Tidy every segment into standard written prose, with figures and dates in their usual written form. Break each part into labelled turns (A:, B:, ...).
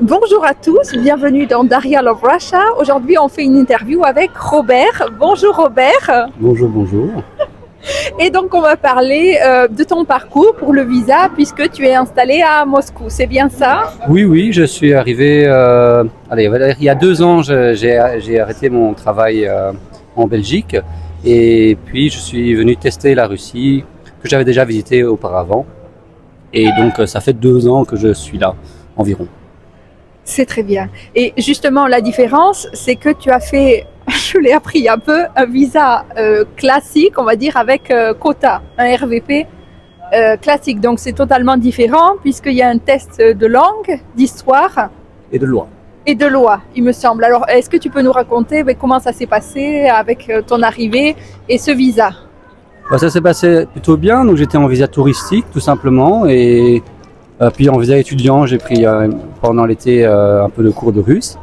A: Bonjour à tous, bienvenue dans Daria Love Russia. Aujourd'hui, on fait une interview avec Robert. Bonjour Robert.
B: Bonjour, bonjour.
A: Et donc, on va parler de ton parcours pour le visa puisque tu es installé à Moscou. C'est bien ça?
B: Oui, je suis arrivé, il y a 2 ans, j'ai arrêté mon travail en Belgique et puis je suis venu tester la Russie que j'avais déjà visité auparavant. Et donc, ça fait 2 ans que je suis là, environ.
A: C'est très bien. Et justement, la différence, c'est que tu as fait, je l'ai appris un peu, un visa classique, on va dire, avec quota, un RVP classique. Donc, c'est totalement différent puisqu'il y a un test de langue, d'histoire.
B: Et de loi.
A: Et de loi, il me semble. Alors, est-ce que tu peux nous raconter comment ça s'est passé avec ton arrivée et ce visa?
B: Ça s'est passé plutôt bien. Donc, j'étais en visa touristique, tout simplement. Et puis en visa étudiant, j'ai pris pendant l'été un peu de cours de russe.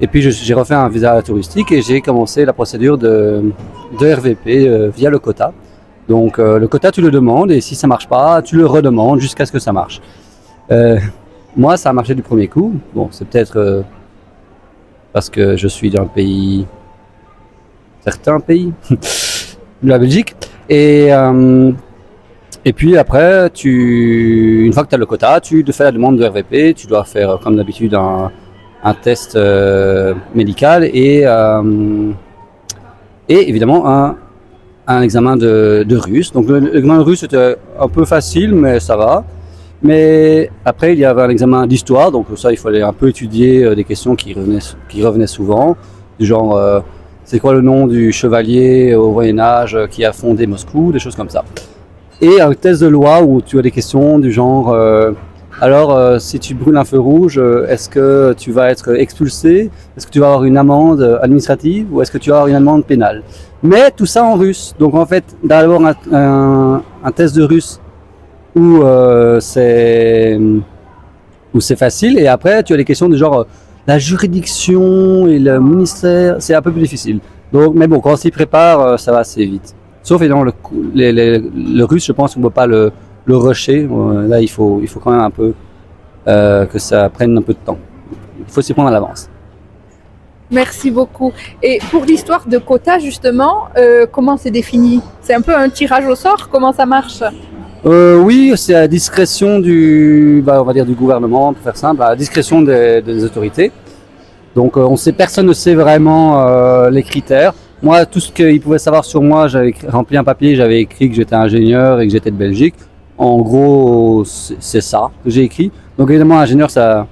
B: Et puis j'ai refait un visa touristique et j'ai commencé la procédure de RVP via le quota. Donc le quota, tu le demandes et si ça marche pas, tu le redemandes jusqu'à ce que ça marche. Moi, ça a marché du premier coup. Bon, c'est peut-être parce que je suis d'un pays, certains pays, de la Belgique. Et puis après, une fois que tu as le quota, tu te fais la demande de RVP, tu dois faire comme d'habitude un test médical et évidemment un examen de russe. Donc l'examen de russe était un peu facile, mais ça va. Mais après, il y avait un examen d'histoire, donc ça, il fallait un peu étudier des questions qui revenaient souvent, du genre c'est quoi le nom du chevalier au Moyen-Âge qui a fondé Moscou, des choses comme ça. Et un test de loi où tu as des questions du genre si tu brûles un feu rouge, est-ce que tu vas être expulsé? Est-ce que tu vas avoir une amende administrative ou est-ce que tu vas avoir une amende pénale? Mais tout ça en russe. Donc en fait, d'abord un test de russe où c'est facile et après tu as des questions du genre la juridiction et le ministère, c'est un peu plus difficile. Donc, mais bon, quand on s'y prépare, ça va assez vite. Sauf évidemment le russe, je pense qu'on ne peut pas le rusher. Là, il faut quand même un peu que ça prenne un peu de temps. Il faut s'y prendre à l'avance.
A: Merci beaucoup. Et pour l'histoire de quota, justement, comment c'est défini? C'est un peu un tirage au sort? Comment ça marche?
B: Oui, c'est à la discrétion on va dire du gouvernement, pour faire simple, à la discrétion des autorités. Donc, personne ne sait vraiment les critères. Moi, tout ce qu'ils pouvaient savoir sur moi, j'avais rempli un papier, j'avais écrit que j'étais ingénieur et que j'étais de Belgique. En gros, c'est ça que j'ai écrit. Donc évidemment, ingénieur, ça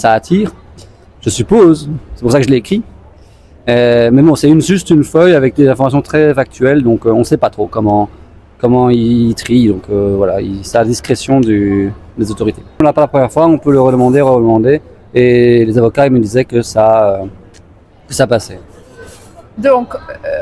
B: attire, je suppose. C'est pour ça que je l'ai écrit. Mais bon, c'est juste une feuille avec des informations très factuelles, donc on ne sait pas trop comment ils trient. Donc voilà, c'est à la discrétion des autorités. On l'a pas la première fois, on peut le redemander. Et les avocats ils me disaient que ça passait.
A: Donc,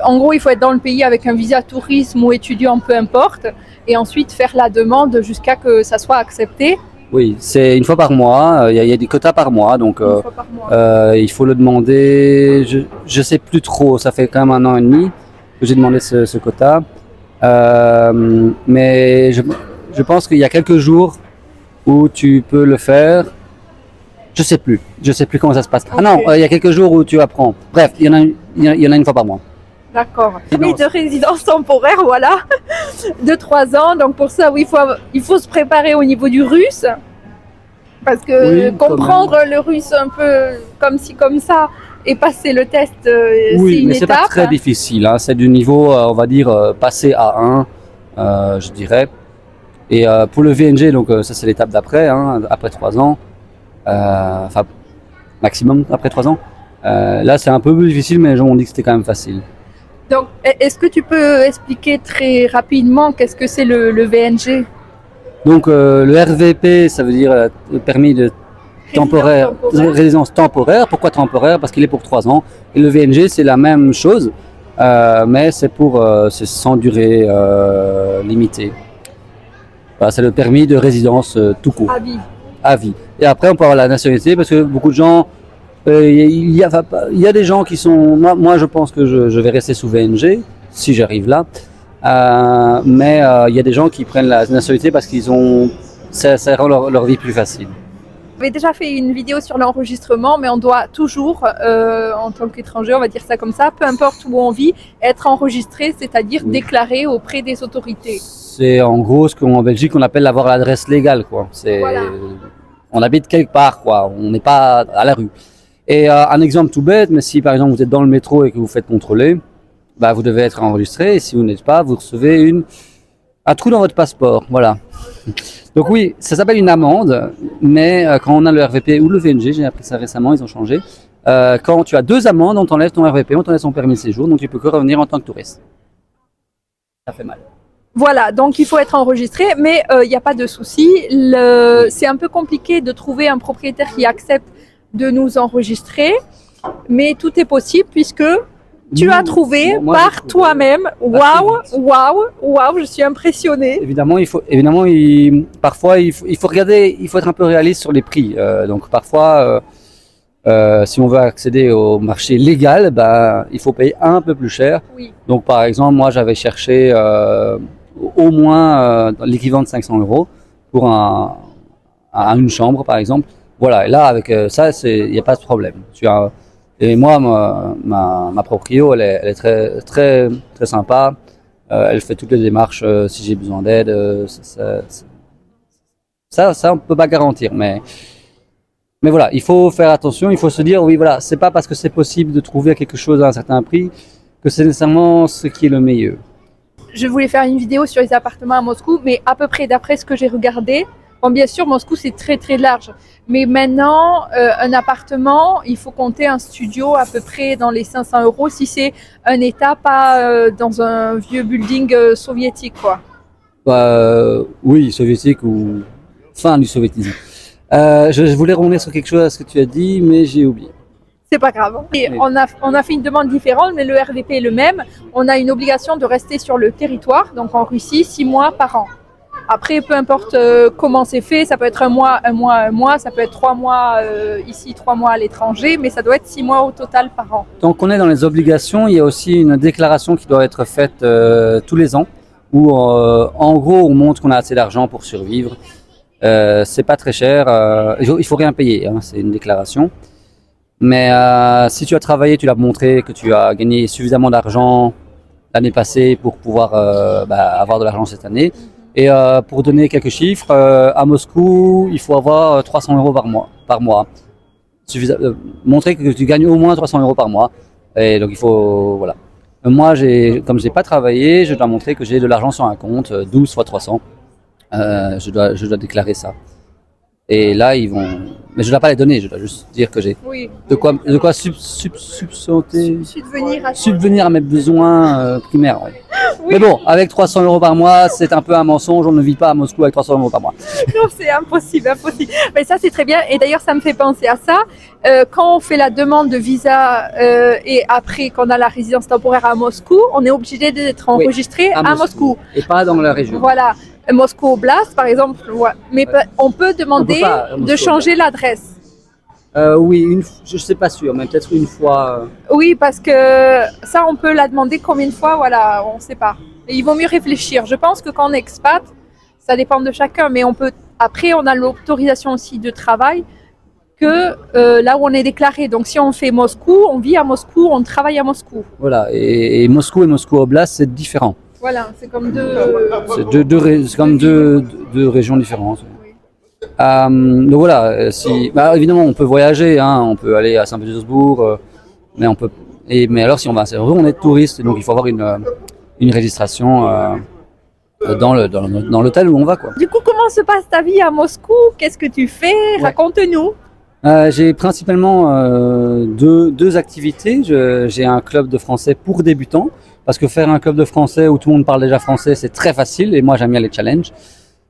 A: en gros, il faut être dans le pays avec un visa tourisme ou étudiant, peu importe, et ensuite faire la demande jusqu'à que ça soit accepté.
B: Oui, c'est une fois par mois, il y a des quotas par mois, donc il faut le demander, je sais plus trop, ça fait quand même 1 an et demi que j'ai demandé ce quota, mais je pense qu'il y a quelques jours où tu peux le faire. Je sais plus comment ça se passe. Okay. Ah non, il y a quelques jours où tu apprends. Bref, il y en a une fois par mois.
A: D'accord. Permis de résidence temporaire, voilà, de 3 ans. Donc pour ça, oui, il faut se préparer au niveau du russe. Parce que comprendre le russe un peu comme ci, comme ça, et passer le test, c'est une étape.
B: Oui, mais c'est pas très difficile. Hein. C'est du niveau, on va dire, passé à 1, je dirais. Et pour le VNG, donc ça c'est l'étape d'après, hein, après 3 ans. Enfin, maximum après 3 ans. Là, c'est un peu plus difficile, mais les gens m'ont dit que c'était quand même facile.
A: Donc, est-ce que tu peux expliquer très rapidement qu'est-ce que c'est le VNG?
B: Donc, le RVP, ça veut dire le permis de résidence temporaire. Pourquoi temporaire? Parce qu'il est pour 3 ans. Et le VNG, c'est la même chose, mais c'est sans durée limitée. Voilà, c'est le permis de résidence tout court. À vie. Et après, on peut avoir la nationalité parce que beaucoup de gens, il y a des gens qui sont. Moi, je pense que je vais rester sous VNG si j'arrive là. Mais il y a des gens qui prennent la nationalité parce ça rend leur vie plus facile.
A: J'avais déjà fait une vidéo sur l'enregistrement, mais on doit toujours, en tant qu'étranger, on va dire ça comme ça, peu importe où on vit, être enregistré, c'est-à-dire déclaré auprès des autorités.
B: C'est en gros ce qu'en Belgique on appelle avoir l'adresse légale, quoi.
A: Voilà.
B: On habite quelque part, quoi. On n'est pas à la rue. Et un exemple tout bête, mais si par exemple vous êtes dans le métro et que vous faites contrôler, bah, vous devez être enregistré. Et si vous n'êtes pas, vous recevez un trou dans votre passeport. Voilà. Donc oui, ça s'appelle une amende, mais quand on a le RVP ou le VNG, j'ai appris ça récemment, ils ont changé. Quand tu as 2 amendes, on t'enlève ton RVP, on t'enlève son permis de séjour, donc tu peux que revenir en tant que touriste. Ça fait mal.
A: Voilà, donc il faut être enregistré, mais il n'y a pas de souci. C'est un peu compliqué de trouver un propriétaire qui accepte de nous enregistrer, mais tout est possible puisque tu as trouvé par toi-même. Waouh, je suis impressionnée.
B: Évidemment, parfois il faut regarder, il faut être un peu réaliste sur les prix. Donc parfois, si on veut accéder au marché légal, bah, il faut payer un peu plus cher.
A: Oui.
B: Donc par exemple, moi j'avais cherché au moins l'équivalent de 500 € pour une chambre par exemple. Voilà, et là avec ça, il n'y a pas de problème. Et moi, ma proprio, elle est très, très, très sympa. Elle fait toutes les démarches si j'ai besoin d'aide. Ça, on ne peut pas garantir. Mais voilà, il faut faire attention. Il faut se dire, oui, voilà, c'est pas parce que c'est possible de trouver quelque chose à un certain prix que c'est nécessairement ce qui est le meilleur.
A: Je voulais faire une vidéo sur les appartements à Moscou, mais à peu près d'après ce que j'ai regardé, bon, bien sûr, Moscou, c'est très, très large. Mais maintenant, un appartement, il faut compter un studio à peu près dans les 500 € si c'est un état, pas dans un vieux building soviétique, quoi.
B: Oui, soviétique ou fin du soviétisme. Je voulais revenir sur quelque chose à ce que tu as dit, mais j'ai oublié.
A: C'est pas grave. Et on a fait une demande différente, mais le RVP est le même. On a une obligation de rester sur le territoire, donc en Russie, 6 mois par an. Après, peu importe comment c'est fait, ça peut être un mois, ça peut être 3 mois ici, 3 mois à l'étranger, mais ça doit être 6 mois au total par an.
B: Tant qu'on est dans les obligations, il y a aussi une déclaration qui doit être faite tous les ans, où en gros on montre qu'on a assez d'argent pour survivre. C'est pas très cher, il faut rien payer, hein, c'est une déclaration. Mais si tu as travaillé, tu l'as montré que tu as gagné suffisamment d'argent l'année passée pour pouvoir avoir de l'argent cette année. Et pour donner quelques chiffres, à Moscou, il faut avoir 300 € par mois. Montrer que tu gagnes au moins 300 € par mois. Et donc il faut, voilà. Moi, comme j'ai pas travaillé, je dois montrer que j'ai de l'argent sur un compte, 12 fois 300. Je dois déclarer ça. Et là, mais je ne dois pas les donner, je dois juste dire que j'ai de quoi subvenir à mes besoins primaires. Ouais. Oui. Mais bon, avec 300 € par mois, c'est un peu un mensonge, on ne vit pas à Moscou avec 300 € par mois.
A: Non, c'est impossible. Mais ça, c'est très bien. Et d'ailleurs, ça me fait penser à ça. Quand on fait la demande de visa et après qu'on a la résidence temporaire à Moscou, on est obligé d'être enregistré à Moscou.
B: Et pas dans la région.
A: Voilà. Moscou Oblast, par exemple, ouais. Mais on peut demander de changer l'adresse.
B: Oui, je ne suis pas sûr, mais peut-être une fois.
A: Oui, parce que ça, on peut la demander combien de fois, voilà, on ne sait pas. Et il vaut mieux réfléchir. Je pense que quand on est expat, ça dépend de chacun, mais après, on a l'autorisation aussi de travail que là où on est déclaré. Donc, si on fait Moscou, on vit à Moscou, on travaille à Moscou.
B: Voilà, et Moscou et Moscou Oblast, c'est différent.
A: Voilà, c'est comme
B: deux régions différentes. Oui. Donc voilà, évidemment on peut voyager, hein, on peut aller à Saint-Pétersbourg, mais alors si on va à Saint-Pétersbourg, on est touriste, donc il faut avoir une registration dans l'hôtel où on va, quoi.
A: Du coup, comment se passe ta vie à Moscou? Qu'est-ce que tu fais? Ouais. Raconte-nous.
B: J'ai principalement deux activités. J'ai un club de français pour débutants. Parce que faire un club de français où tout le monde parle déjà français, c'est très facile et moi j'aime bien les challenges.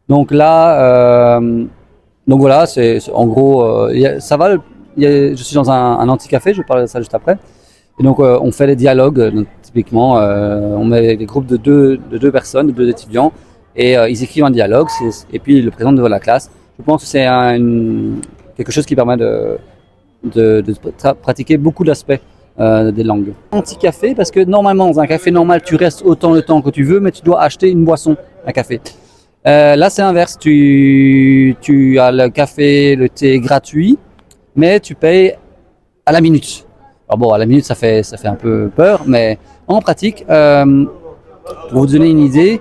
B: Donc là, voilà, en gros, ça va. Je suis dans un anti-café, je vais parler de ça juste après. Et donc on fait des dialogues, donc, typiquement, on met des groupes de deux personnes, de 2 étudiants, et ils écrivent un dialogue, et puis ils le présentent devant la classe. Je pense que c'est quelque chose qui permet de pratiquer beaucoup d'aspects. Des langues. Anti-café, parce que normalement dans un café normal tu restes autant de temps que tu veux, mais tu dois acheter une boisson, un café. Là, c'est l'inverse. Tu as le café, le thé gratuit, mais tu payes à la minute. Alors bon, à la minute, ça fait un peu peur, mais en pratique, pour vous donner une idée,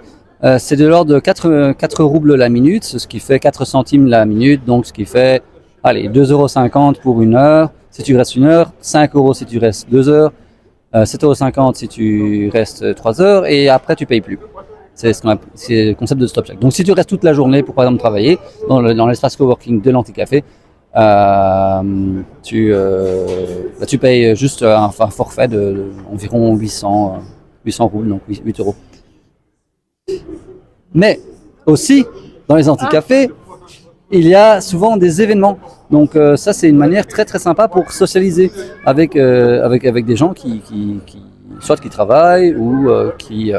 B: c'est de l'ordre de 4 roubles la minute, ce qui fait 4 centimes la minute, donc ce qui fait, allez, 2,50 € pour 1 heure. Si tu restes 1 heure, 5 € si tu restes 2 heures, 7,50 € si tu restes 3 heures, et après tu payes plus. C'est le concept de stop check. Donc si tu restes toute la journée pour par exemple travailler dans l'espace coworking de l'Anticafé, tu payes juste un forfait de environ 800 roubles, donc 8 €. Mais aussi, dans les anti-cafés, il y a souvent des événements. Donc ça, c'est une manière très très sympa pour socialiser avec des gens soit qui travaillent ou qui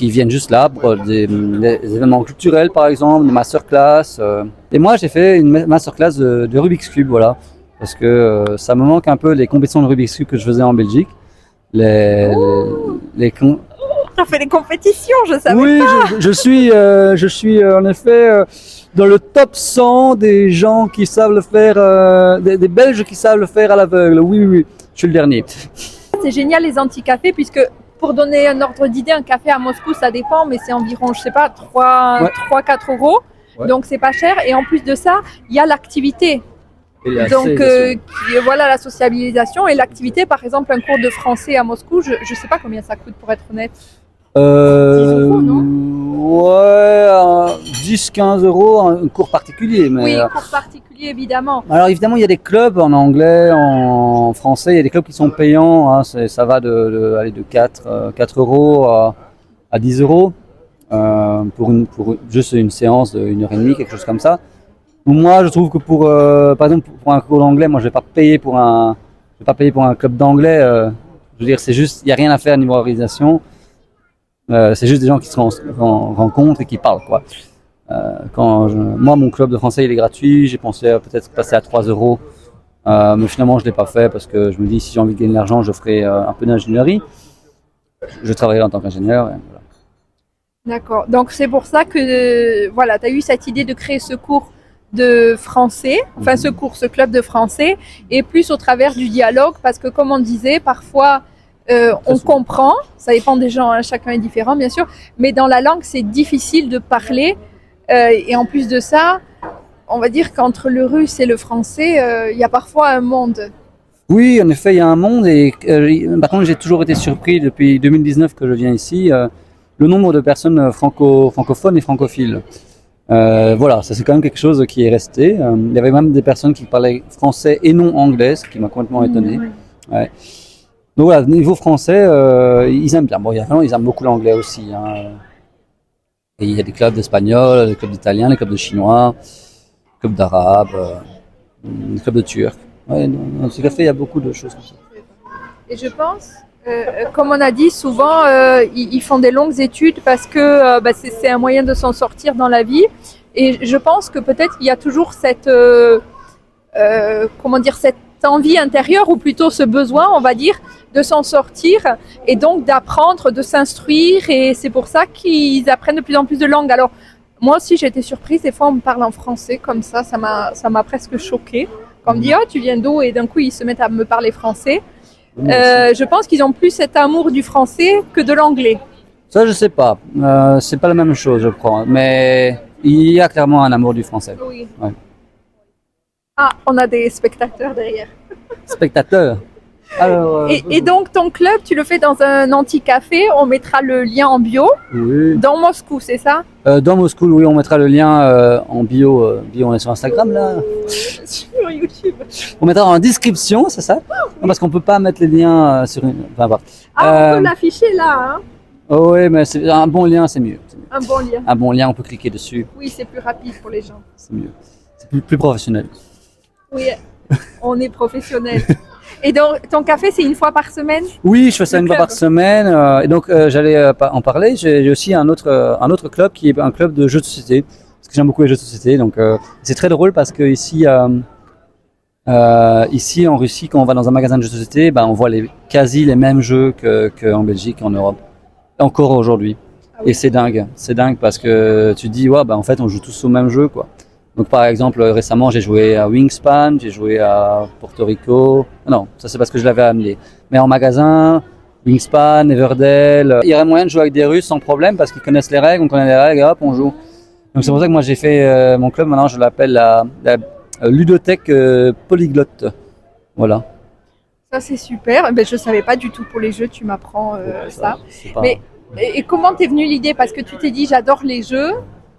B: viennent juste là pour des événements culturels, par exemple, des masterclass. Et moi, j'ai fait une masterclass de Rubik's Cube, voilà, parce que ça me manque un peu les compétitions de Rubik's Cube que je faisais en Belgique.
A: Tu as fait des compétitions, je savais
B: oui,
A: pas.
B: je suis en effet dans le top 100 des gens qui savent le faire, des Belges qui savent le faire à l'aveugle. Oui, je suis le dernier.
A: C'est génial les anti-cafés puisque pour donner un ordre d'idée, un café à Moscou, ça dépend, mais c'est environ, je sais pas, 3-4 €. Ouais. Donc c'est pas cher. Et en plus de ça, il y a l'activité. Donc voilà la sociabilisation et l'activité. Par exemple, un cours de français à Moscou, je sais pas combien ça coûte pour être honnête. 10 €, non?
B: Ouais, 10-15 € un cours particulier. Mais,
A: oui, cours particulier évidemment.
B: Alors évidemment, il y a des clubs en anglais, en français, il y a des clubs qui sont payants. Hein, ça va de 4 € à 10 € pour juste une séance de 1h30, quelque chose comme ça. Moi, je trouve que par exemple, pour un cours d'anglais, moi, je vais pas payer pour un club d'anglais. Je veux dire, c'est juste, il y a rien à faire niveau organisation. C'est juste des gens qui se rencontrent et qui parlent, quoi. Moi, mon club de français, il est gratuit. J'ai pensé à peut-être passer à 3 €. Mais finalement, je l'ai pas fait parce que je me dis, si j'ai envie de gagner de l'argent, je ferai un peu d'ingénierie. Je travaillerai en tant qu'ingénieur. Voilà.
A: D'accord. Donc, c'est pour ça que, voilà, tu as eu cette idée de créer ce cours de français, enfin ce club de français, et plus au travers du dialogue, parce que comme on disait, parfois on comprend, ça dépend des gens, hein, chacun est différent bien sûr, mais dans la langue c'est difficile de parler, et en plus de ça, on va dire qu'entre le russe et le français, il y a parfois un monde.
B: Oui, en effet, il y a un monde, et par contre j'ai toujours été surpris depuis 2019 que je viens ici, le nombre de personnes francophones et francophiles. Voilà, ça c'est quand même quelque chose qui est resté. Il y avait même des personnes qui parlaient français et non anglais, ce qui m'a complètement étonné.
A: Oui.
B: Ouais. Donc voilà, niveau français, ils aiment bien. Bon, ils aiment beaucoup l'anglais aussi. Hein. Et il y a des clubs d'espagnol, des clubs d'italien, des clubs de chinois, des clubs d'arabes, des clubs de turcs. Ouais, dans ce café, il y a beaucoup de choses comme ça.
A: Et je pense, comme on a dit, souvent ils font des longues études parce que c'est un moyen de s'en sortir dans la vie. Et je pense que peut-être il y a toujours cette envie intérieure, ou plutôt ce besoin, on va dire, de s'en sortir et donc d'apprendre, de s'instruire. Et c'est pour ça qu'ils apprennent de plus en plus de langues. Alors moi aussi j'ai été surprise, des fois on me parle en français comme ça m'a presque choquée. Quand on me dit « Oh, tu viens d'où ?» et d'un coup ils se mettent à me parler français. Je pense qu'ils ont plus cet amour du français que de l'anglais.
B: Ça, je sais pas. C'est pas la même chose, je crois. Mais il y a clairement un amour du français.
A: Oui.
B: Ouais.
A: Ah, on a des spectateurs derrière.
B: Spectateurs. Alors,
A: et donc ton club, tu le fais dans un anti-café. On mettra le lien en bio.
B: Oui.
A: Dans Moscou, c'est ça?
B: Dans Moscou, oui, on mettra le lien en bio. On est sur Instagram là.
A: Sur YouTube.
B: On mettra en description, c'est ça? Non, parce qu'on peut pas mettre les liens sur une. Enfin, voilà.
A: On peut l'afficher là. Hein?
B: Oh, oui, mais c'est un bon lien, c'est mieux.
A: Un bon lien.
B: Un bon lien, on peut cliquer dessus.
A: Oui, c'est plus rapide pour les gens.
B: C'est mieux. C'est plus professionnel.
A: Oui, on est professionnel. Et donc, ton café, c'est une fois par semaine? Oui,
B: je fais ça une fois par semaine. Et donc, j'allais en parler. J'ai aussi un autre club qui est un club de jeux de société. Parce que j'aime beaucoup les jeux de société. Donc, c'est très drôle parce que ici en Russie, quand on va dans un magasin de jeux de société, on voit quasi les mêmes jeux qu'en Belgique, en Europe. Encore aujourd'hui. Et c'est dingue parce que tu te dis, ouais, bah, en fait, on joue tous au même jeu, quoi. Donc, par exemple, récemment, j'ai joué à Wingspan, j'ai joué à Porto Rico. Non, ça c'est parce que je l'avais amené. Mais en magasin, Wingspan, Everdell, il y aurait moyen de jouer avec des Russes sans problème parce qu'ils connaissent les règles, on connaît les règles et hop, on joue. Donc, c'est pour ça que moi, j'ai fait mon club, maintenant, je l'appelle la ludothèque polyglotte. Voilà.
A: Ça, c'est super. Ben, je ne savais pas du tout pour les jeux, tu m'apprends ça.
B: Pas...
A: Mais et comment t'es venue l'idée? Parce que tu t'es dit, j'adore les jeux.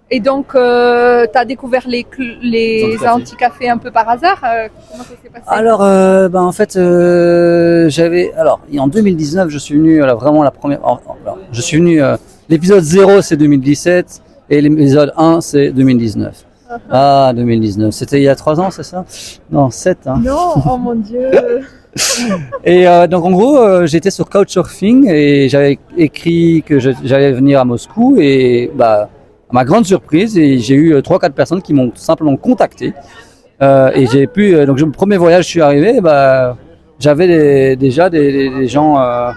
A: Et donc, tu as découvert les anti-cafés un peu par hasard. Comment ça s'est passé?
B: Alors, en fait, en 2019, je suis venu, vraiment la première. Je suis venu. L'épisode 0, c'est 2017, et l'épisode 1, c'est 2019. Ah, 2019. C'était il y a 3 ans, c'est ça? Non, 7. Hein.
A: Non, oh mon Dieu.
B: Et donc, en gros, j'étais sur Couchsurfing et j'avais écrit que j'allais venir à Moscou et à ma grande surprise, j'ai eu 3-4 personnes qui m'ont simplement contacté. Et j'ai pu, donc le premier voyage, je suis arrivé, j'avais déjà des gens,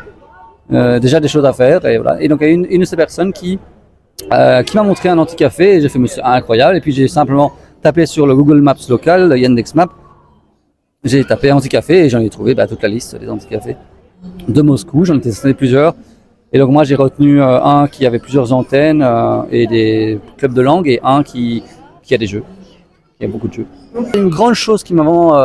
B: déjà des choses à faire, et voilà. Et donc il y a une de ces personnes qui m'a montré un anti-café, et j'ai fait, mais c'est incroyable. Et puis j'ai simplement tapé sur le Google Maps local, Yandex Maps, j'ai tapé anti-café et j'en ai trouvé toute la liste des anti-cafés de Moscou. J'en ai testé plusieurs. Et donc moi j'ai retenu un qui avait plusieurs antennes et des clubs de langue, et un qui a des jeux. Il y a beaucoup de jeux. Une grande chose qui m'a vraiment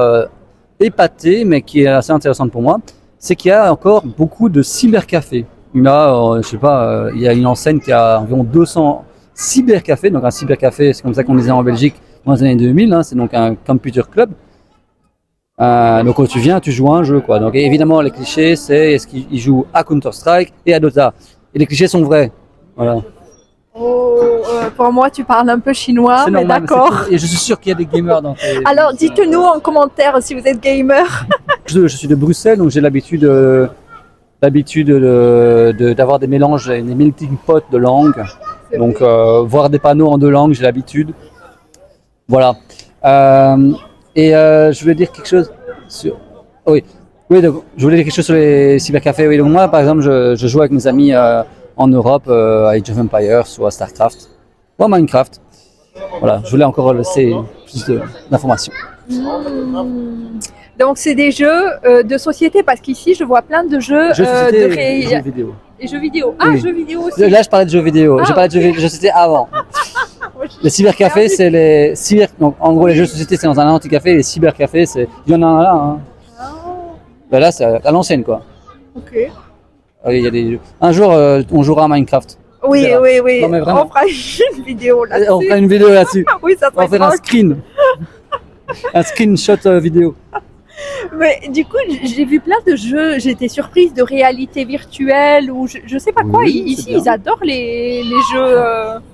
B: épaté, mais qui est assez intéressante pour moi, c'est qu'il y a encore beaucoup de cybercafés. Il y a, il y a une enseigne qui a environ 200 cybercafés. Donc un cybercafé, c'est comme ça qu'on disait en Belgique dans les années 2000, hein, c'est donc un computer club. Donc quand tu viens, tu joues à un jeu, quoi. Donc évidemment, les clichés, c'est est-ce qu'ils jouent à Counter-Strike et à Dota. Et les clichés sont vrais. Voilà.
A: Pour moi, tu parles un peu chinois, mais d'accord.
B: Et je suis sûr qu'il y a des gamers dans tes...
A: Alors, dites-nous en commentaire si vous êtes gamer.
B: Je suis de Bruxelles, donc j'ai l'habitude d'avoir des mélanges, des melting pot de langues. Donc, voir des panneaux en 2 langues, j'ai l'habitude. Voilà. Je voulais dire quelque chose sur... Oui, donc, je voulais dire quelque chose sur les cybercafés. Oui, donc moi, par exemple, je joue avec mes amis en Europe à Age of Empires ou à Starcraft ou à Minecraft. Voilà, je voulais encore laisser plus d'informations.
A: Donc c'est des jeux de société, parce qu'ici je vois plein de jeux
B: jeux vidéo.
A: Et jeux vidéo. Ah, oui. Jeux vidéo aussi.
B: Là je parlais de jeux vidéo. J'ai parlé de jeux de société avant. Les cybercafés, c'est les donc en gros les jeux de société c'est dans un anti-café, et les cybercafés c'est il y en a un là. Hein. Là c'est à l'ancienne, quoi.
A: Ok.
B: Il y a des jeux. Un jour on jouera à Minecraft.
A: Oui.
B: Non, mais
A: on fera une vidéo là-dessus.
B: On fera une vidéo là-dessus.
A: Oui, ça serait
B: on va faire un screen. Un screenshot vidéo.
A: Mais du coup, j'ai vu plein de jeux, j'étais surprise, de réalité virtuelle ou je sais pas quoi.
B: Oui,
A: ici, ils adorent les jeux.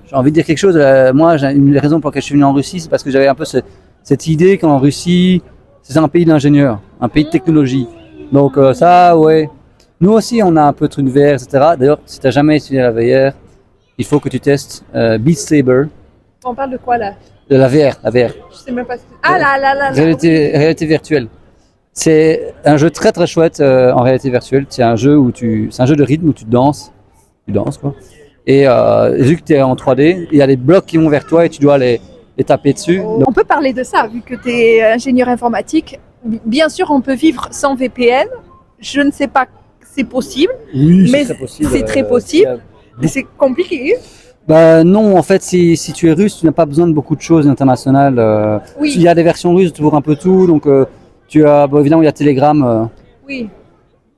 B: J'ai envie de dire quelque chose. Moi, une des raisons pour lesquelles je suis venu en Russie, c'est parce que j'avais un peu cette idée qu'en Russie, c'est un pays d'ingénieurs, un pays de technologie. Donc ça, ouais. Nous aussi, on a un peu de trucs VR, etc. D'ailleurs, si tu n'as jamais essayé la VR, il faut que tu testes Beat Saber.
A: On parle de quoi là?
B: De la VR,
A: Je sais même pas ce que... Ah là.
B: Réalité virtuelle. C'est un jeu très très chouette en réalité virtuelle. C'est un jeu c'est un jeu de rythme où tu danses quoi. Et vu que tu es en 3D, il y a des blocs qui vont vers toi et tu dois les taper dessus. Donc...
A: On peut parler de ça, vu que tu es ingénieur informatique. Bien sûr, on peut vivre sans VPN. Je ne sais pas, c'est possible.
B: Oui,
A: mais
B: c'est très possible.
A: C'est très possible. Mais c'est compliqué.
B: Non, en fait, si tu es russe, tu n'as pas besoin de beaucoup de choses internationales.
A: Oui.
B: Il y a des versions russes pour un peu tout, donc tu as, évidemment, il y a Telegram.
A: Oui.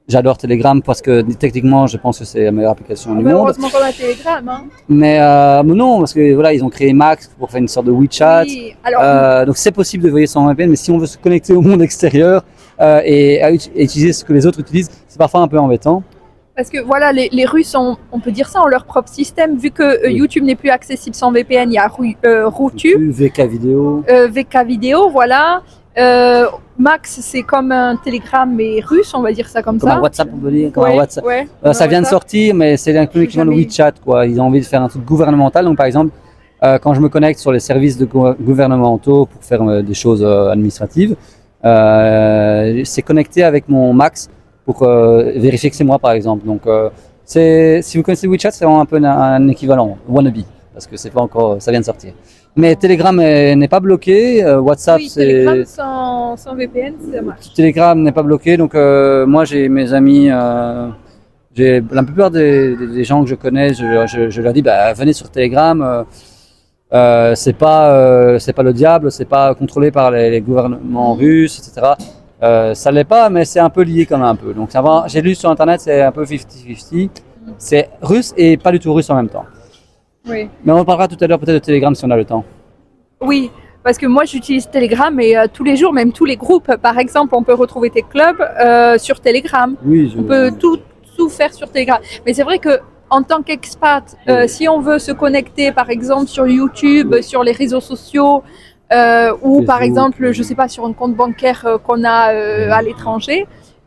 B: J'adore Telegram parce que techniquement, je pense que c'est la meilleure application du monde.
A: Heureusement qu'on a Telegram. Hein.
B: Mais non, parce que voilà, ils ont créé Max pour faire une sorte de WeChat.
A: Oui. Alors,
B: donc c'est possible de voyager sans VPN, mais si on veut se connecter au monde extérieur et utiliser ce que les autres utilisent, c'est parfois un peu embêtant.
A: Parce que voilà, les Russes, on peut dire ça, ont leur propre système. Vu que YouTube n'est plus accessible sans VPN, il y a RuTube.
B: VK Vidéo.
A: VK Vidéo, voilà. Max, c'est comme un Telegram, mais russe, on va dire ça comme ça.
B: Comme un WhatsApp, on peut dire. Comme un WhatsApp.
A: Ouais,
B: ça vient de sortir, mais c'est l'inclusion de WeChat, quoi. Ils ont envie de faire un truc gouvernemental. Donc, par exemple, quand je me connecte sur les services gouvernementaux pour faire des choses administratives, c'est connecté avec mon Max pour vérifier que c'est moi, par exemple. Donc Si vous connaissez WeChat, c'est vraiment un peu un équivalent, wannabe, parce que c'est pas encore, ça vient de sortir. Mais Telegram n'est pas bloqué, WhatsApp
A: Oui,
B: c'est...
A: Telegram sans VPN, ça marche.
B: Telegram n'est pas bloqué, donc moi j'ai mes amis, j'ai la plupart des gens que je connais, je leur dis bah, venez sur Telegram, c'est pas le diable, c'est pas contrôlé par les gouvernements russes, etc. Ça l'est pas, mais c'est un peu lié quand même un peu. Donc ça va, j'ai lu sur internet, c'est un peu 50-50. C'est russe et pas du tout russe en même temps.
A: Oui.
B: Mais on parlera tout à l'heure peut-être de Telegram si on a le temps.
A: Oui, parce que moi j'utilise Telegram et tous les jours, même tous les groupes, par exemple, on peut retrouver tes clubs sur Telegram.
B: Oui,
A: On peut tout faire sur Telegram. Mais c'est vrai que en tant qu'expat, si on veut se connecter, par exemple, sur YouTube, sur les réseaux sociaux, ou
B: Facebook,
A: par exemple, je sais pas, sur un compte bancaire qu'on a à l'étranger,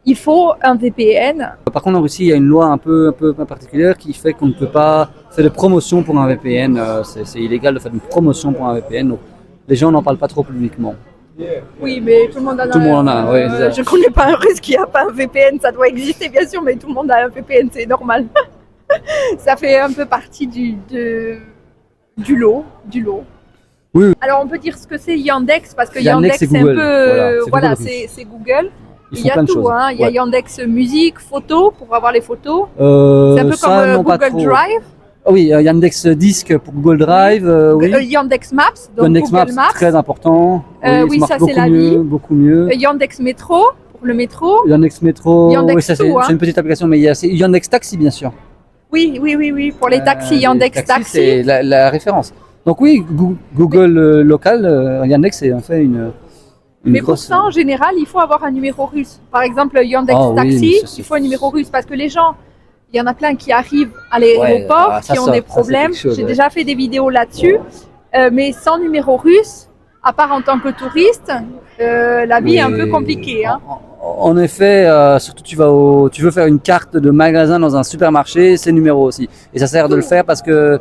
A: il faut un VPN.
B: Par contre, en Russie, il y a une loi un peu particulière qui fait qu'on ne peut pas faire de promotion pour un VPN. C'est illégal de faire une promotion pour un VPN. Donc, les gens n'en parlent pas trop publiquement.
A: Oui, mais tout le monde en a.
B: Tout le monde en a, oui.
A: Je connais pas un Russe qui a pas un VPN. Ça doit exister, bien sûr, mais tout le monde a un VPN, c'est normal. Ça fait un peu partie du lot.
B: Oui.
A: Alors, on peut dire ce que c'est Yandex, parce que
B: Yandex,
A: Yandex,
B: c'est
A: c'est un
B: Google.
A: peu.
B: Voilà,
A: c'est Google.
B: Ils
A: Il
B: font
A: y
B: plein
A: a
B: de
A: tout,
B: choses.
A: hein. Il y a
B: Ouais.
A: Yandex Musique, photo, pour avoir les photos. C'est un peu
B: Ça,
A: comme
B: non, pas
A: Google
B: trop.
A: Drive.
B: Ah oui, Yandex Disque pour Google Drive, oui.
A: Yandex Maps, donc
B: Yandex
A: Google
B: Maps, très important.
A: Oui,
B: marche
A: ça, c'est
B: beaucoup
A: la
B: mieux,
A: vie.
B: beaucoup mieux.
A: Yandex Métro, pour le métro.
B: Yandex Métro,
A: Yandex
B: oui, ça
A: tout, hein.
B: c'est une petite application, mais il y a Yandex Taxi bien sûr.
A: Oui, pour les taxis, Yandex Taxi.
B: C'est la référence. Donc oui, Google local, Yandex c'est en fait une
A: Mais pour
B: grosse...
A: ça, en général, il faut avoir un numéro russe. Par exemple, Yandex
B: Ah oui,
A: Taxi,
B: mais ça, c'est-
A: il faut un numéro russe parce que les gens, il y en a plein qui arrivent à l'aéroport,
B: Ouais, ça,
A: qui ont
B: ça,
A: des
B: ça, c'est
A: problèmes.
B: quelque chose,
A: J'ai
B: ouais.
A: déjà fait des vidéos là-dessus, mais sans numéro russe, à part en tant que touriste, la vie est un peu compliquée. Hein.
B: En effet, surtout tu veux faire une carte de magasin dans un supermarché, c'est numéro aussi. Et ça sert de le faire parce que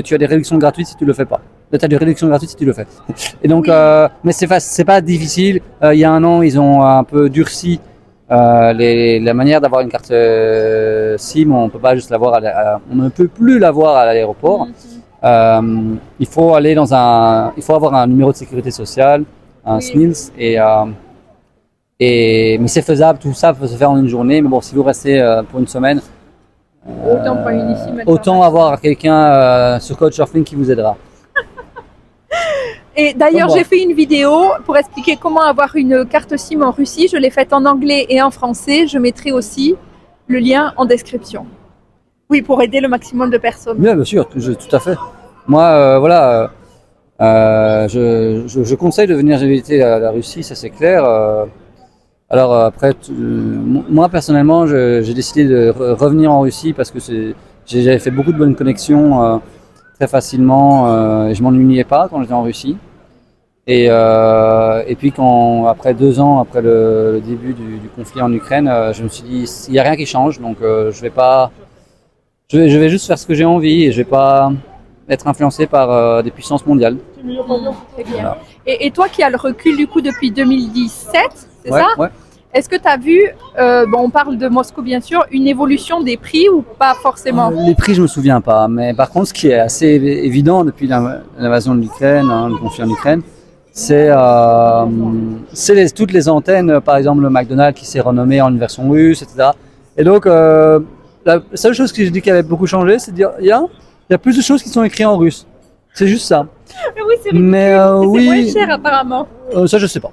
B: tu as des réductions gratuites si tu le fais pas. Tu as des réductions gratuites si tu le fais. Et donc,
A: Oui.
B: mais c'est pas difficile. Il y a un an, ils ont un peu durci la manière d'avoir une carte SIM. On peut pas juste l'avoir, on ne peut plus l'avoir à l'aéroport. Il faut aller il faut avoir un numéro de sécurité sociale, un
A: Oui.
B: SNILS mais c'est faisable, tout ça peut se faire en une journée. Mais bon, si vous restez pour une semaine,
A: Autant prendre une ici maintenant.
B: autant avoir quelqu'un sur Couchsurfing qui vous aidera.
A: Et d'ailleurs,
B: Comme moi.
A: j'ai fait une vidéo pour expliquer comment avoir une carte SIM en Russie. Je l'ai faite en anglais et en français. Je mettrai aussi le lien en description. Oui, pour aider le maximum de personnes.
B: Bien sûr, tout à fait. Moi, voilà, je conseille de venir visiter la Russie, ça c'est clair. Alors après, moi personnellement, j'ai décidé de revenir en Russie parce que j'avais fait beaucoup de bonnes connexions très facilement et je m'ennuyais pas quand j'étais en Russie. Et puis après 2 ans, après le début du conflit en Ukraine, je me suis dit, il n'y a rien qui change, donc je vais juste faire ce que j'ai envie et je vais pas être influencé par des puissances mondiales.
A: Très bien. Voilà. Et toi qui as le recul du coup depuis 2017, c'est ça?
B: Ouais.
A: Est-ce que tu as vu, on parle de Moscou bien sûr, une évolution des prix ou pas forcément?
B: Les prix, je me souviens pas, mais par contre, ce qui est assez évident depuis l'invasion de l'Ukraine, le conflit en Ukraine, c'est toutes les antennes, par exemple le McDonald's qui s'est renommé en une version russe, etc. Et donc, la seule chose que je dis qui avait beaucoup changé, c'est de dire, il y a plus de choses qui sont écrites en russe. C'est juste ça.
A: Oui, c'est ridicule.
B: Mais
A: c'est moins cher apparemment.
B: Ça, je sais pas.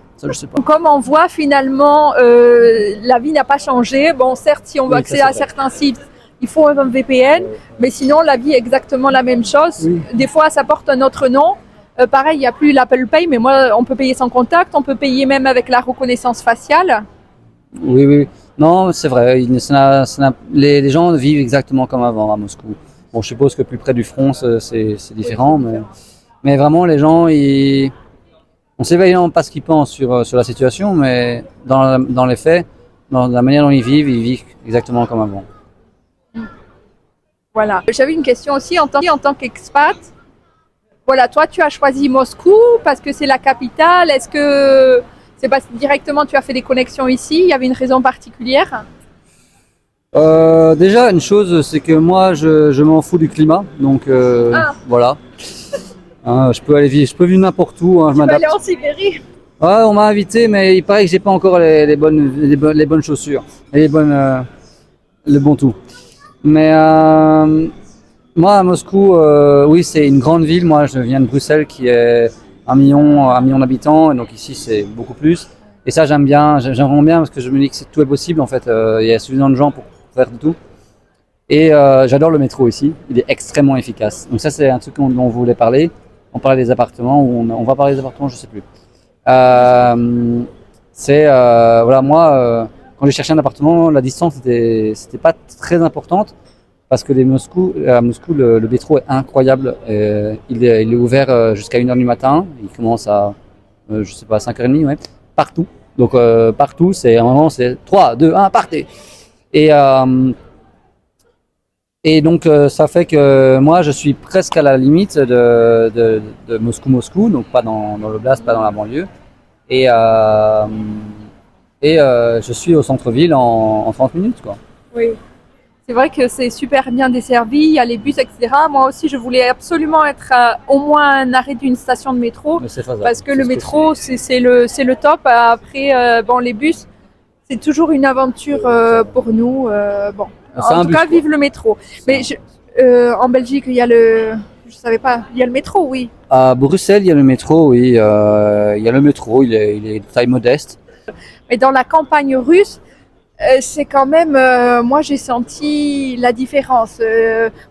A: Comme on voit finalement, la vie n'a pas changé. Bon, certes, si on veut accéder à certains sites, il faut un VPN, mais sinon la vie est exactement la même chose. Oui. Des fois, ça porte un autre nom. Pareil, il n'y a plus l'Apple Pay, mais moi, on peut payer sans contact, on peut payer même avec la reconnaissance faciale.
B: Oui. Non, c'est vrai. Les gens vivent exactement comme avant à Moscou. Bon, je suppose que plus près du front, c'est différent, mais vraiment, les gens, on sait vraiment pas ce qu'ils pensent sur la situation, mais dans les faits, dans la manière dont ils vivent exactement comme avant.
A: Voilà. J'avais une question aussi en tant qu'expat. Voilà, toi, tu as choisi Moscou parce que c'est la capitale. Est-ce que c'est parce que directement tu as fait des connexions ici? Il y avait une raison particulière?
B: Déjà, une chose, c'est que moi, je m'en fous du climat, donc voilà. Hein, je peux vivre n'importe où, hein, je
A: Tu vas
B: m'adapte.
A: aller en Sibérie.
B: Ouais, on m'a invité, mais il paraît que j'ai pas encore les bonnes chaussures et le bon tout. Mais moi, à Moscou, oui, c'est une grande ville. Moi, je viens de Bruxelles, qui est un million d'habitants, et donc ici, c'est beaucoup plus. Et ça, j'aime bien. J'aime vraiment bien parce que je me dis que tout est possible. En fait, il y a suffisamment de gens pour faire de tout. Et j'adore le métro ici. Il est extrêmement efficace. Donc ça, c'est un truc dont on voulait parler. On parlait des appartements, ou on va parler des appartements, je sais plus. Voilà, moi, quand j'ai cherché un appartement, la distance c'était pas très importante parce que à Moscou, le métro est incroyable. Il est ouvert jusqu'à 1h du matin. Il commence à, je sais pas, 5h30, ouais, partout. Donc partout, c'est un moment, c'est 3, 2, 1, partez. Et donc ça fait que moi je suis presque à la limite de Moscou, donc pas dans l'oblast, pas dans la banlieue. Et, je suis au centre-ville en 30 minutes, quoi.
A: Oui. C'est vrai que c'est super bien desservi, il y a les bus, etc. Moi aussi, je voulais absolument être au moins un arrêt d'une station de métro.
B: Mais c'est faisable.
A: Parce que le métro, c'est le top. Après, bon, les bus, c'est toujours une aventure pour nous. Bon, en tout cas,
B: bus,
A: vive le métro. Mais en Belgique, il y a je savais pas, il y a le métro, oui.
B: À Bruxelles, il y a le métro, oui. Il y a le métro, il est de taille modeste.
A: Mais dans la campagne russe, c'est quand même, moi j'ai senti la différence.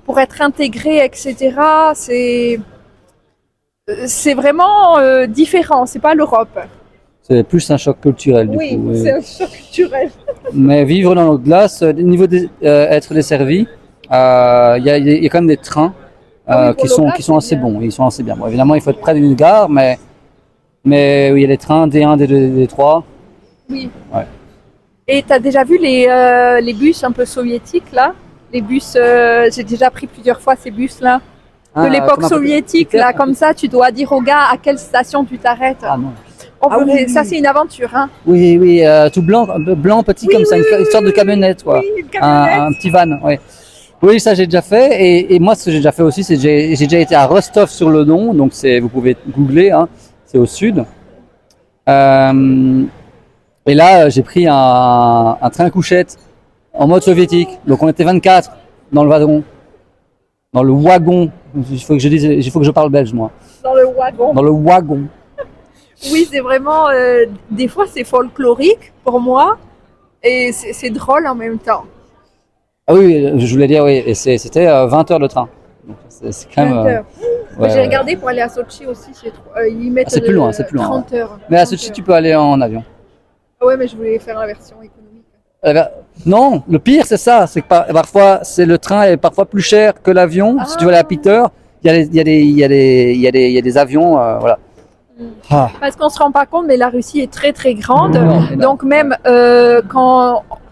A: Pour être intégré, etc., c'est vraiment différent, c'est pas l'Europe.
B: C'est plus un choc culturel, du coup.
A: Oui, c'est un choc culturel.
B: Mais vivre dans nos glaces, niveau être desservi, il y a quand même des trains qui sont assez bons, ils sont assez bien. Bon, évidemment, il faut être près d'une gare, mais oui, il y a des trains D1, D2, D3.
A: Oui.
B: Ouais.
A: Et tu as déjà vu les bus un peu soviétiques là? Les bus, j'ai déjà pris plusieurs fois ces bus-là. De l'époque soviétique, là, comme ça, tu dois dire au gars à quelle station tu t'arrêtes.
B: Ah non.
A: Oui, ça, c'est une aventure. Hein.
B: Oui, tout blanc, petit, oui, comme ça, une sorte de camionnette, quoi.
A: Oui, une camionnette.
B: Un petit van, oui. Oui, ça j'ai déjà fait. Et moi, ce que j'ai déjà fait aussi, c'est que j'ai déjà été à Rostov-sur-le-Don. Donc, vous pouvez googler, hein, c'est au sud. Et là, j'ai pris un train couchette en mode soviétique. Donc, on était 24 dans le wagon. Dans le wagon. Il faut que je parle belge, moi.
A: Dans le wagon.
B: Dans le wagon.
A: Oui, c'est vraiment. Des fois, c'est folklorique pour moi. Et c'est drôle en même temps.
B: Ah oui, je voulais dire, oui. Et c'était 20 heures de train. Donc, c'est quand même.
A: 20 heures. J'ai regardé pour aller à Sochi aussi. Ils mettent
B: c'est plus loin, c'est plus loin.
A: 30 heures.
B: Mais à Sochi, tu peux aller en avion.
A: Ah ouais, mais je voulais faire la version économique.
B: Non, le pire, c'est ça. C'est que parfois, le train est parfois plus cher que l'avion. Si tu veux aller à Peter, il y a des avions, voilà.
A: Parce qu'on se rend pas compte, mais la Russie est très très grande. Donc même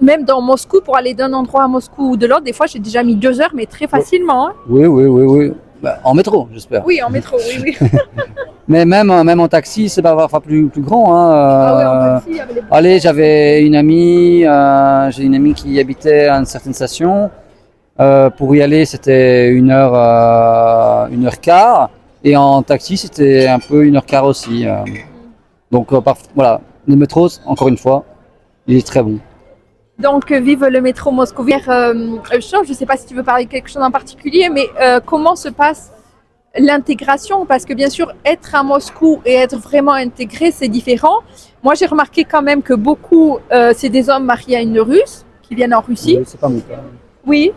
A: même dans Moscou, pour aller d'un endroit à Moscou ou de l'autre, des fois j'ai déjà mis 2 heures, mais très facilement. Hein.
B: Oui. Bah, en métro, j'espère.
A: Oui, en métro, oui.
B: Mais même en taxi, c'est parfois plus grand. Hein.
A: En taxi,
B: allez, j'avais une amie, j'ai une amie qui habitait à une certaine station. Pour y aller, c'était 1h15. Et en taxi, c'était un peu 1h15 aussi. Donc voilà, le métro, encore une fois, il est très bon.
A: Donc vive le métro moscouvien. Je ne sais pas si tu veux parler de quelque chose en particulier, mais comment se passe l'intégration? Parce que bien sûr, être à Moscou et être vraiment intégré, c'est différent. Moi, j'ai remarqué quand même que beaucoup, c'est des hommes mariés à une Russe, qui viennent en Russie.
B: Oui, c'est pas mon cas.
A: Oui,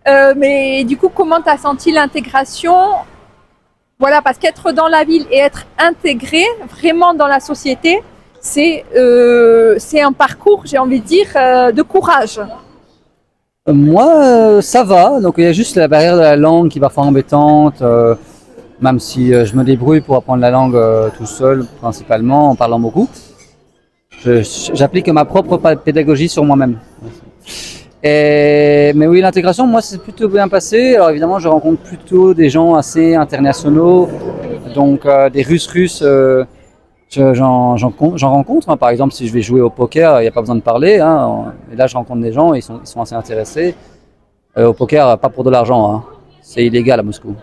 A: mais du coup, comment tu as senti l'intégration? Voilà, parce qu'être dans la ville et être intégré vraiment dans la société, c'est un parcours, j'ai envie de dire, de courage.
B: Moi, ça va. Donc, il y a juste la barrière de la langue qui est parfois embêtante, même si je me débrouille pour apprendre la langue tout seul, principalement, en parlant beaucoup. J'applique ma propre pédagogie sur moi-même. Mais oui, l'intégration, moi, c'est plutôt bien passé. Alors, évidemment, je rencontre plutôt des gens assez internationaux, donc des Russes J'en rencontre, hein. Par exemple, si je vais jouer au poker, il n'y a pas besoin de parler, hein. Et là, je rencontre des gens, ils sont assez intéressés. Au poker, pas pour de l'argent, hein. C'est illégal à Moscou.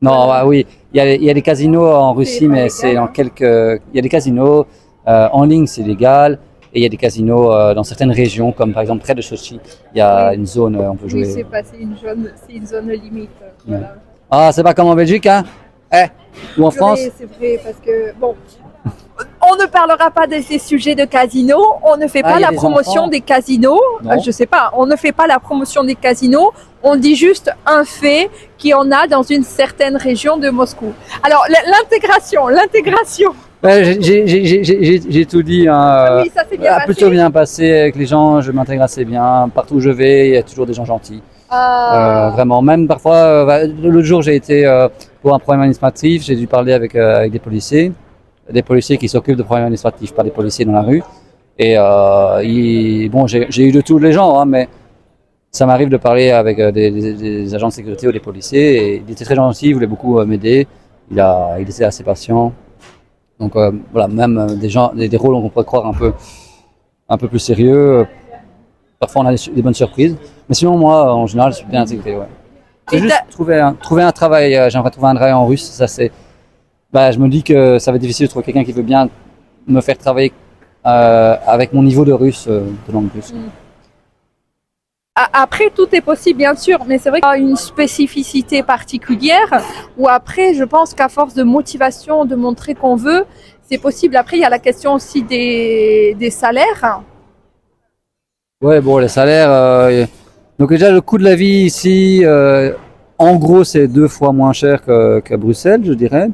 B: Non, oui, il y a des casinos en Russie, mais c'est dans quelques. Il y a des casinos en ligne, c'est légal. Et il y a des casinos dans certaines régions, comme par exemple près de Sochi, il y a une zone où on peut jouer.
A: Oui, c'est une zone limite. Voilà.
B: Ah, c'est pas comme en Belgique, hein? Ou en France?
A: C'est vrai, parce que, bon, on ne parlera pas de ces sujets de casino, on ne fait pas la promotion des casinos, je sais pas, on ne fait pas la promotion des casinos, on dit juste un fait qu'il y en a dans une certaine région de Moscou. Alors, l'intégration.
B: J'ai tout dit, hein.
A: Oui, ça s'est bien passé.
B: Plutôt bien passé avec les gens, je m'intègre assez bien. Partout où je vais, il y a toujours des gens gentils. Vraiment, même parfois, l'autre jour j'ai été pour un problème administratif, j'ai dû parler avec des policiers qui s'occupent de problèmes administratifs, pas des policiers dans la rue. Et bon, j'ai eu de tous les gens, hein, mais ça m'arrive de parler avec des agents de sécurité ou des policiers. Et il était très gentil, il voulait beaucoup m'aider. Il était assez patient. Donc voilà, même des rôles qu'on pourrait croire un peu plus sérieux. Parfois on a des bonnes surprises. Mais sinon, moi, en général, je suis bien intégré. Ouais. C'est juste trouver un travail. J'aimerais trouver un travail en russe. Ça, je me dis que ça va être difficile de trouver quelqu'un qui veut bien me faire travailler avec mon niveau de russe, de langue russe.
A: Après, tout est possible, bien sûr, mais c'est vrai qu'il y a une spécificité particulière où après, je pense qu'à force de motivation, de montrer qu'on veut, c'est possible. Après, il y a la question aussi des salaires.
B: Ouais, bon, les salaires. Donc déjà, le coût de la vie ici, en gros, c'est 2 fois moins cher qu'à Bruxelles, je dirais.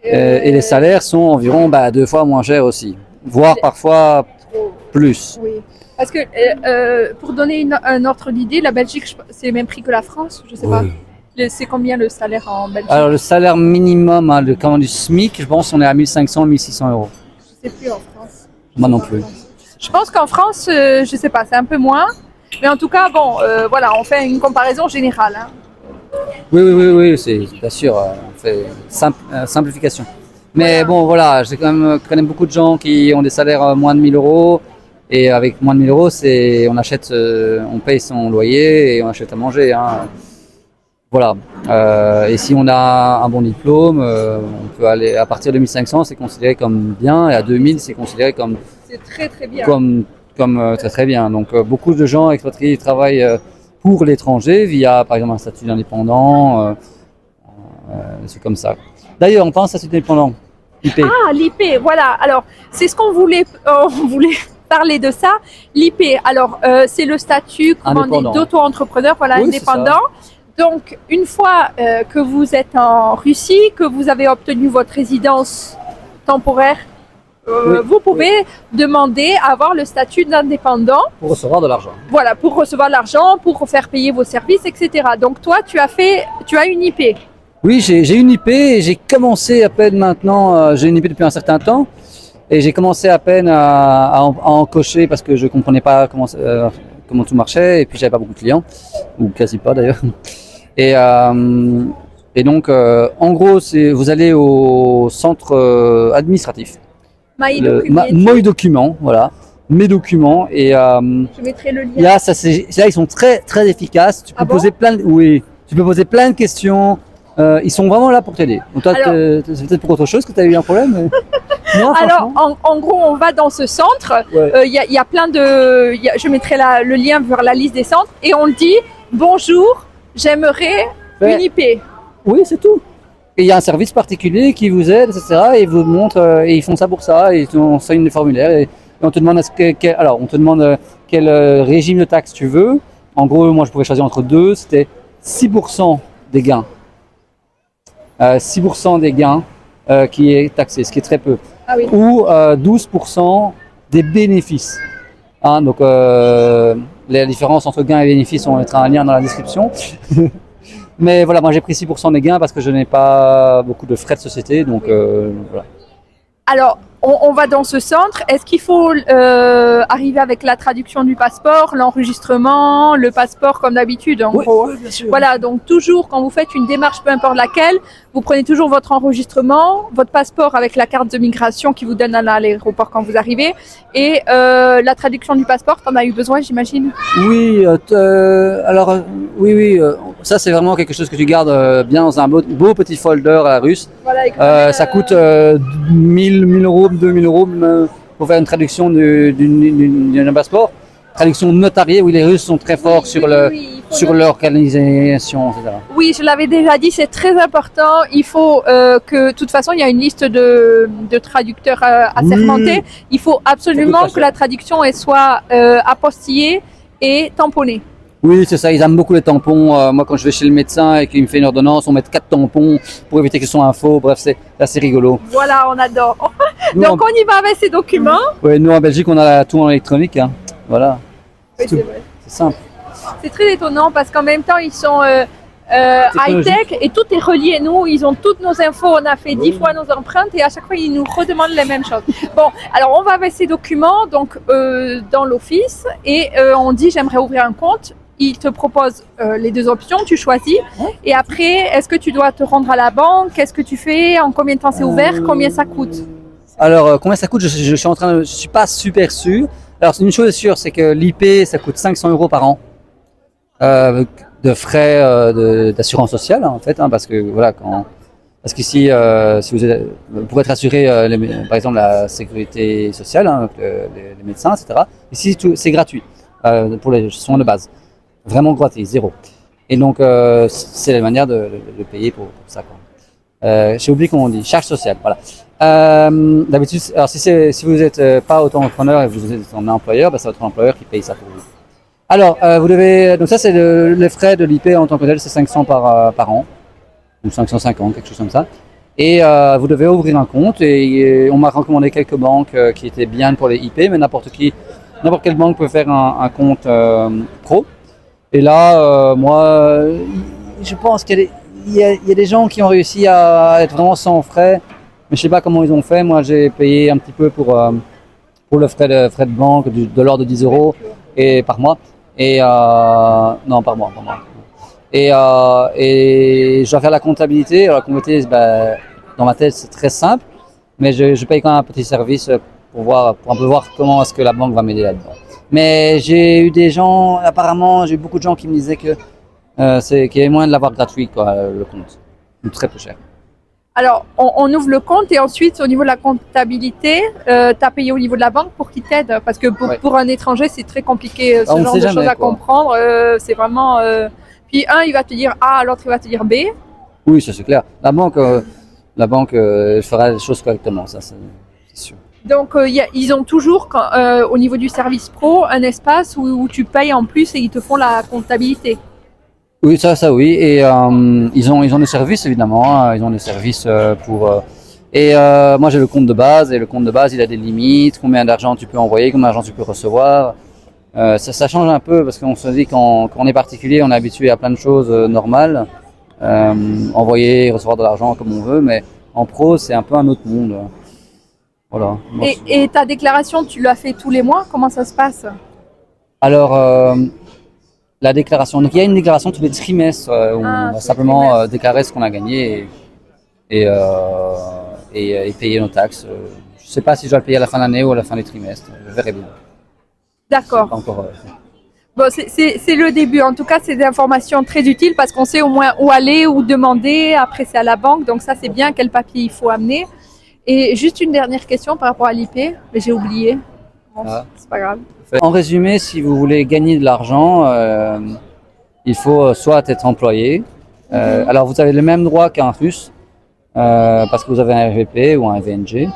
B: Et les salaires sont environ 2 fois moins chers aussi, voire parfois plus.
A: Oui. Parce que pour donner un ordre d'idée, la Belgique, c'est le même prix que la France, je sais pas. C'est combien le salaire en Belgique?
B: Alors le salaire minimum, hein, du SMIC, je pense qu'on est à 1500, 1600 euros.
A: Je sais plus en France.
B: Moi non plus.
A: Je pense qu'en France, je sais pas, c'est un peu moins. Mais en tout cas, bon, voilà, on fait une comparaison générale. Hein.
B: Oui, c'est bien sûr, on fait simplification. Mais bon, voilà, je connais beaucoup de gens qui ont des salaires moins de 1000 euros. Et avec moins de 1000 euros, on paye son loyer et on achète à manger. Hein. Voilà. Et si on a un bon diplôme, on peut aller à partir de 1500, c'est considéré comme bien, et à 2000, c'est considéré comme.
A: C'est très très bien.
B: Comme très très bien. Donc beaucoup de gens expatriés travaillent pour l'étranger via, par exemple, un statut d'indépendant. C'est comme ça. D'ailleurs, on pense à statut d'indépendant. IP.
A: Ah, l'IP, voilà. Alors, c'est ce qu'on voulait. On voulait parler de ça. L'IP, alors c'est le statut d'auto-entrepreneur, voilà, oui, indépendant. Donc une fois que vous êtes en Russie, que vous avez obtenu votre résidence temporaire, vous pouvez demander à avoir le statut d'indépendant.
B: Pour recevoir de l'argent.
A: Voilà, pour recevoir de l'argent, pour faire payer vos services, etc. Donc toi, tu as une IP.
B: Oui, j'ai une IP et j'ai commencé à peine maintenant, j'ai une IP depuis un certain temps. Et j'ai commencé à peine à en cocher parce que je comprenais pas comment tout marchait et puis j'avais pas beaucoup de clients, ou quasi pas d'ailleurs. Et donc, en gros, vous allez au centre administratif. Mes documents, voilà. Mes documents. Et
A: je mettrai le lien.
B: Là, ils sont très, très efficaces. Tu peux poser tu peux poser plein de questions. Ils sont vraiment là pour t'aider. Donc toi, c'est peut-être pour autre chose que tu as eu un problème.
A: Non, alors, en gros, on va dans ce centre. Y a plein de. Je mettrai le lien vers la liste des centres et on dit bonjour, j'aimerais une IP.
B: Oui, c'est tout. Et il y a un service particulier qui vous aide, etc. Et ils vous montrent, et ils font ça pour ça. Et on signe des formulaires. Et on te demande quel régime de taxe tu veux. En gros, moi, je pouvais choisir entre deux. C'était 6% des gains. 6% des gains qui est taxé, ce qui est très peu.
A: Ah oui.
B: Ou 12% des bénéfices. Hein, donc la différence entre gains et bénéfices, on mettra un lien dans la description. Mais voilà, moi j'ai pris 6% des gains parce que je n'ai pas beaucoup de frais de société, donc voilà.
A: Alors, on va dans ce centre. Est-ce qu'il faut arriver avec la traduction du passeport, l'enregistrement, le passeport comme d'habitude en gros.
B: Oui, bien sûr.
A: Voilà, donc toujours quand vous faites une démarche, peu importe laquelle, vous prenez toujours votre enregistrement, votre passeport avec la carte de migration qui vous donne à l'aéroport quand vous arrivez, et la traduction du passeport. T'en as eu besoin, j'imagine?
B: Oui, ça c'est vraiment quelque chose que tu gardes bien dans un beau petit folder à la russe.
A: Voilà,
B: Ça coûte 1000 euros, 2000 euros pour faire une traduction d'un passeport. Traduction notariée, oui, les Russes sont très forts sur l'organisation, etc.
A: Oui, je l'avais déjà dit, c'est très important. Il faut que, de toute façon, il y a une liste de traducteurs assermentés. Il faut absolument que la traduction elle soit apostillée et tamponnée.
B: Oui, c'est ça, ils aiment beaucoup les tampons. Moi, quand je vais chez le médecin et qu'il me fait une ordonnance, on met 4 tampons pour éviter qu'ils soient faux. Bref, c'est assez rigolo.
A: Voilà, on adore. Donc, on y va avec ces documents.
B: Oui, nous en Belgique, on a tout en électronique. Hein. Voilà.
A: Oui, c'est vrai.
B: C'est simple.
A: C'est très étonnant parce qu'en même temps, ils sont high-tech et tout est relié. Nous, ils ont toutes nos infos. On a fait 10 fois nos empreintes et à chaque fois, ils nous redemandent les mêmes choses. Bon, alors on va avec ces documents donc dans l'office et on dit j'aimerais ouvrir un compte. Il te propose les deux options, tu choisis. Et après, est-ce que tu dois te rendre à la banque? Qu'est-ce que tu fais? En combien de temps c'est ouvert? Combien ça coûte?
B: Alors, combien ça coûte? Je suis pas super sûr. Alors, une chose est sûre, c'est que l'IP, ça coûte 500 euros par an de frais d'assurance sociale, en fait, hein, parce que voilà, parce qu'ici, si vous êtes, pour être assuré, par exemple la sécurité sociale, hein, les médecins, etc. Ici, c'est gratuit pour les soins de base. Vraiment gratuit, zéro. Et donc, c'est la manière de payer pour ça, quoi. J'ai oublié comment on dit, charge sociale, voilà. D'habitude, alors si vous n'êtes pas auto-entrepreneur et vous êtes un employeur, c'est votre employeur qui paye ça pour vous. Alors, donc ça c'est les frais de l'IP en tant que tel, c'est 500 par an, ou 550, quelque chose comme ça. Et vous devez ouvrir un compte et on m'a recommandé quelques banques qui étaient bien pour les IP, mais n'importe quelle banque peut faire un compte pro. Et là, moi, je pense qu'il y a des gens qui ont réussi à être vraiment sans frais, mais je sais pas comment ils ont fait. Moi, j'ai payé un petit peu pour le frais de banque de l'ordre de 10 euros et par mois. Et non, par mois. Et je dois faire la comptabilité. Alors, la comptabilité, dans ma tête, c'est très simple, mais je paye quand même un petit service pour un peu voir comment est-ce que la banque va m'aider là-dedans. Mais j'ai eu des gens, apparemment, j'ai eu beaucoup de gens qui me disaient qu'il y avait moyen de l'avoir gratuit, quoi, le compte, très peu cher.
A: Alors, on ouvre le compte et ensuite, au niveau de la comptabilité, tu as payé au niveau de la banque pour qu'ils t'aident. Parce que pour un étranger, c'est très compliqué, ce genre de choses à comprendre. C'est vraiment... Puis un, il va te dire A, l'autre, il va te dire B.
B: Oui, ça c'est clair. La banque fera les choses correctement, ça c'est sûr.
A: Donc, ils ont toujours, au niveau du service pro, un espace où tu payes en plus et ils te font la comptabilité.
B: Oui, ça oui. Et ils ont des services évidemment. Hein. Ils ont des services pour. Moi j'ai le compte de base et le compte de base il a des limites. Combien d'argent tu peux envoyer, combien d'argent tu peux recevoir. Ça change un peu parce qu'on se dit quand on est particulier, on est habitué à plein de choses normales. Envoyer, recevoir de l'argent comme on veut, mais en pro c'est un peu un autre monde. Voilà.
A: Et ta déclaration, tu l'as fait tous les mois? Comment ça se passe?
B: Alors, la déclaration. Donc, il y a une déclaration tous les trimestres où on va simplement déclarer ce qu'on a gagné et payer nos taxes. Je ne sais pas si je dois le payer à la fin de l'année ou à la fin des trimestres. Je verrai bien.
A: D'accord. Bon, c'est le début. En tout cas, c'est des informations très utiles parce qu'on sait au moins où aller, où demander. Après, c'est à la banque. Donc, ça, c'est bien quel papier il faut amener. Et juste une dernière question par rapport à l'IP, mais j'ai oublié. Bon, c'est pas grave.
B: En résumé, si vous voulez gagner de l'argent, il faut soit être employé. Alors, vous avez le même droit qu'un Russe parce que vous avez un RVP ou un VNG.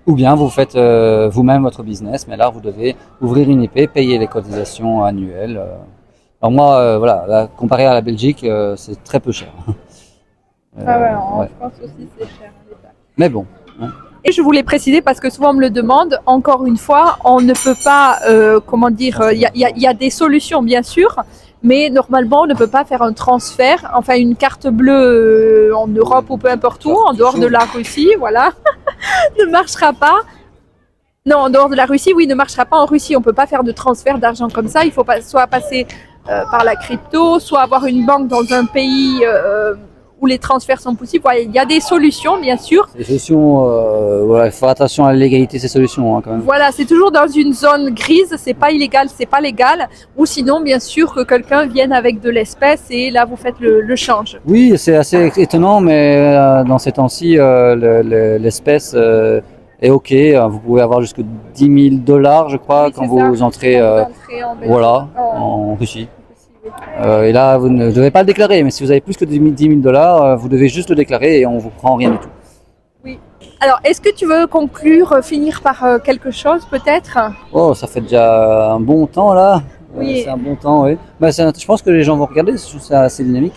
B: Ou bien vous faites vous-même votre business, mais là, vous devez ouvrir une IP, payer les cotisations annuelles. Alors moi, voilà, là, comparé à la Belgique, c'est très peu cher.
A: En France aussi, c'est cher.
B: Mais bon. Hein.
A: Et je voulais préciser parce que souvent on me le demande, encore une fois, on ne peut pas, il y a des solutions bien sûr, mais normalement on ne peut pas faire un transfert, enfin une carte bleue en Europe ou peu importe où, en dehors de la Russie, voilà, ne marchera pas. Non, en dehors de la Russie, oui, ne marchera pas en Russie. On peut pas faire de transfert d'argent comme ça. Il faut soit passer par la crypto, soit avoir une banque dans un pays où les transferts sont possibles. Voilà, il y a des solutions, bien sûr.
B: Les solutions, voilà, il faut faire attention à la légalité de ces solutions hein, quand même.
A: Voilà, c'est toujours dans une zone grise. C'est pas illégal, c'est pas légal. Ou sinon, bien sûr, que quelqu'un vienne avec de l'espèce et là, vous faites le change.
B: Oui, c'est assez étonnant, mais dans ces temps-ci, l'espèce est OK. Vous pouvez avoir jusqu'à 10 000 $, je crois,
A: Oui,
B: quand
A: c'est
B: vous
A: ça.
B: entrez
A: Quand vous entrez en Belgique.
B: voilà, en Russie. Et là, vous ne devez pas le déclarer, mais si vous avez plus que 10 000 $, vous devez juste le déclarer et on vous prend rien du tout.
A: Oui. Alors, est-ce que tu veux conclure, finir par quelque chose peut-être?
B: Oh, ça fait déjà un bon temps là.
A: Oui.
B: C'est un bon temps, oui. Bah, je pense que les gens vont regarder, je trouve ça assez dynamique.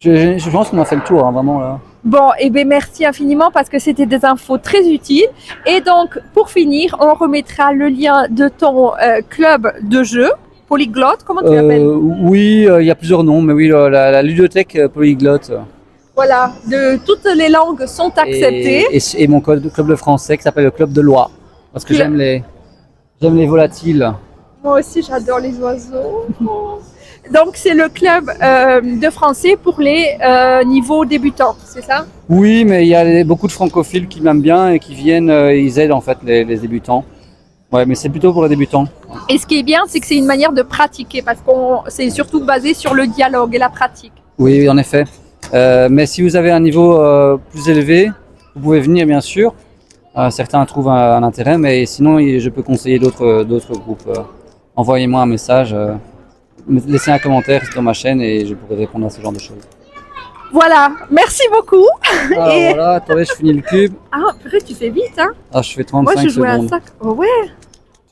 B: Je pense qu'on a fait le tour, hein, vraiment là.
A: Bon, et bien merci infiniment parce que c'était des infos très utiles. Et donc, pour finir, on remettra le lien de ton club de jeu, Polyglotte, comment tu l'appelles?
B: Oui, il y a plusieurs noms, mais oui, la ludothèque polyglotte.
A: Voilà, toutes les langues sont acceptées.
B: Et mon club de français qui s'appelle le club de Loire. Parce que j'aime les volatiles.
A: Moi aussi, j'adore les oiseaux. Donc, c'est le club de français pour les niveaux débutants, c'est ça?
B: Oui, mais il y a beaucoup de francophiles qui m'aiment bien et qui viennent, ils aident en fait les débutants. Ouais, mais c'est plutôt pour les débutants.
A: Et ce qui est bien, c'est que c'est une manière de pratiquer parce que c'est surtout basé sur le dialogue et la pratique.
B: Oui, en effet. Mais si vous avez un niveau plus élevé, vous pouvez venir bien sûr. Certains trouvent un intérêt, mais sinon je peux conseiller d'autres groupes. Envoyez-moi un message, laissez un commentaire sur ma chaîne et je pourrai répondre à ce genre de choses.
A: Voilà, merci beaucoup.
B: Alors
A: Et-
B: voilà, attendez, je finis le cube.
A: Ah, purée, tu fais vite, hein?
B: Ah, je fais
A: Moi,
B: 35
A: je jouais à un
B: secondes.
A: sac. Oh, ouais,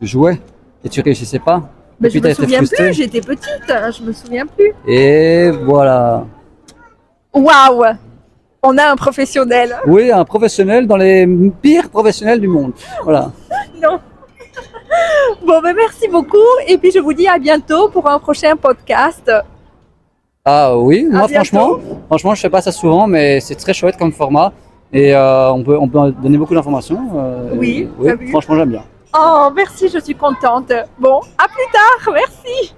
B: Tu jouais et tu réussissais pas.
A: mais
B: Et puis
A: je
B: t'as
A: me
B: été
A: souviens
B: frustré.
A: plus, j'étais petite, hein, je me souviens plus.
B: Et voilà.
A: Waouh, on a un professionnel.
B: Oui, un professionnel dans les pires professionnels du monde. Voilà.
A: Non. Bon, ben merci beaucoup. Et puis, je vous dis à bientôt pour un prochain podcast.
B: Ah oui, moi
A: bientôt.
B: franchement, je fais pas ça souvent, mais c'est très chouette comme format et on peut donner beaucoup d'informations.
A: Oui,
B: oui,
A: t'as vu.
B: franchement, j'aime bien.
A: Oh, merci, je suis contente. Bon, à plus tard, merci.